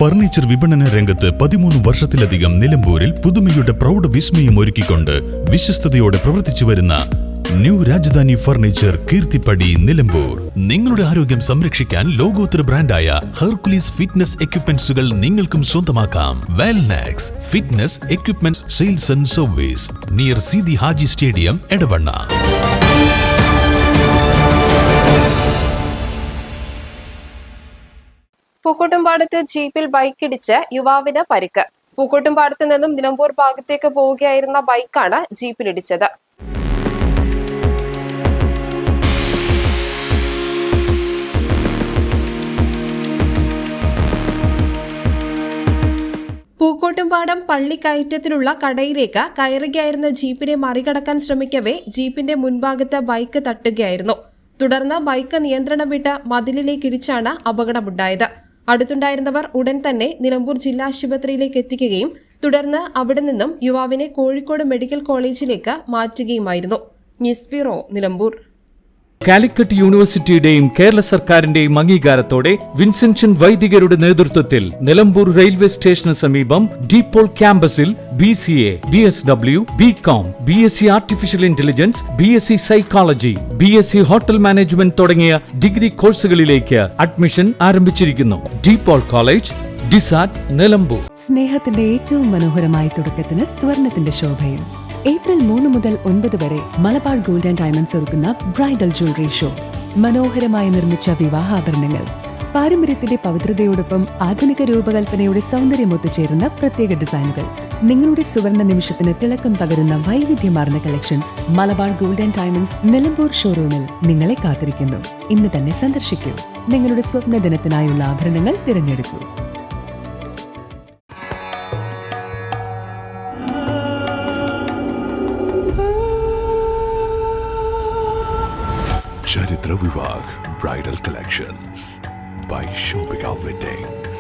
Furniture വിപണന രംഗത്ത് 13 വർഷത്തിലധികം നിലമ്പൂരിൽ പുതുമയുടെ പ്രൗഢ വിസ്മയം ഒരുക്കിക്കൊണ്ട് വിശ്വസ്തയോടെ പ്രവർത്തിച്ചു വരുന്ന ന്യൂ രാജധാനി ഫർണിച്ചർ കീർത്തിപ്പടി നിലമ്പൂർ. നിങ്ങളുടെ ആരോഗ്യം സംരക്ഷിക്കാൻ ലോകോത്തര ബ്രാൻഡായ ഹെർക്കുലീസ് ഫിറ്റ്നസ് എക്യുപ്മെന്റ്സുകൾ നിങ്ങൾക്കും സ്വന്തമാക്കാം. Wellnex fitness equipment sales and service near Seethi Haji stadium, Edavanna. പൂക്കോട്ടുംപാടത്ത് ജീപ്പിൽ ബൈക്കിടിച്ച് യുവാവിന് പരിക്ക്. പൂക്കോട്ടുംപാടത്ത് നിന്നും നിലമ്പൂർ ഭാഗത്തേക്ക് പോവുകയായിരുന്ന ബൈക്കാണ് ജീപ്പിലിടിച്ചത്. പൂക്കോട്ടുംപാടം പള്ളിക്കയറ്റത്തിലുള്ള കടയിലേക്ക് കയറുകയായിരുന്ന ജീപ്പിനെ മറികടക്കാൻ ശ്രമിക്കവേ ജീപ്പിന്റെ മുൻഭാഗത്ത് ബൈക്ക് തട്ടുകയായിരുന്നു. തുടർന്ന് ബൈക്ക് നിയന്ത്രണം വിട്ട് മതിലിലേക്കിടിച്ചാണ് അപകടമുണ്ടായത്. അടുത്തുണ്ടായിരുന്നവർ ഉടൻ തന്നെ നിലമ്പൂർ ജില്ലാ ആശുപത്രിയിലേക്ക് എത്തിക്കുകയും തുടർന്ന് അവിടെ നിന്നും യുവാവിനെ കോഴിക്കോട് മെഡിക്കൽ കോളേജിലേക്ക് മാറ്റുകയുമായിരുന്നു. News bureau, Nilambur. കാലിക്കറ്റ് യൂണിവേഴ്സിറ്റിയുടെയും കേരള സർക്കാരിന്റെയും അംഗീകാരത്തോടെ വിൻസെൻഷൻ വൈദികരുടെ നേതൃത്വത്തിൽ നിലമ്പൂർ റെയിൽവേ സ്റ്റേഷന് സമീപം ഡീപോൾ ക്യാമ്പസിൽ BCA, BSW, BCom, BSc artificial intelligence, BSc psychology, BSc hotel management തുടങ്ങിയ ഡിഗ്രി കോഴ്സുകളിലേക്ക് അഡ്മിഷൻ ആരംഭിച്ചിരിക്കുന്നു. ഡീപോൾ കോളേജ്, ഡിസാറ്റ്, നിലമ്പൂർ. സ്നേഹത്തിന്റെ ഏറ്റവും മനോഹരമായ തുടക്കത്തിന് സ്വർണത്തിന്റെ ശോഭയും. ഏപ്രിൽ 3 മുതൽ 9 വരെ മലബാർ ഗോൾഡ് ആൻഡ് ഡയമണ്ട്സ് ഒരുക്കുന്ന ബ്രൈഡൽ ജ്വല്ലറി ഷോ. മനോഹരമായി നിർമ്മിച്ച വിവാഹാഭരണങ്ങൾ, പാരമ്പര്യത്തിന്റെ പവിത്രതയോടൊപ്പം ആധുനിക രൂപകൽപ്പനയുടെ സൗന്ദര്യം ഒത്തുചേരുന്ന പ്രത്യേക ഡിസൈനുകൾ, നിങ്ങളുടെ സുവർണ നിമിഷത്തിന് തിളക്കം പകരുന്ന വൈവിധ്യമാർന്ന collections Malabar gold and diamonds Nilambur ഷോറൂമിൽ നിങ്ങളെ കാത്തിരിക്കുന്നു. ഇന്ന് തന്നെ സന്ദർശിക്കൂ. നിങ്ങളുടെ സ്വപ്ന ദിനത്തിനായുള്ള ആഭരണങ്ങൾ തിരഞ്ഞെടുക്കൂ. Charitra Vivag Bridal Collections by Shobhika Weddings.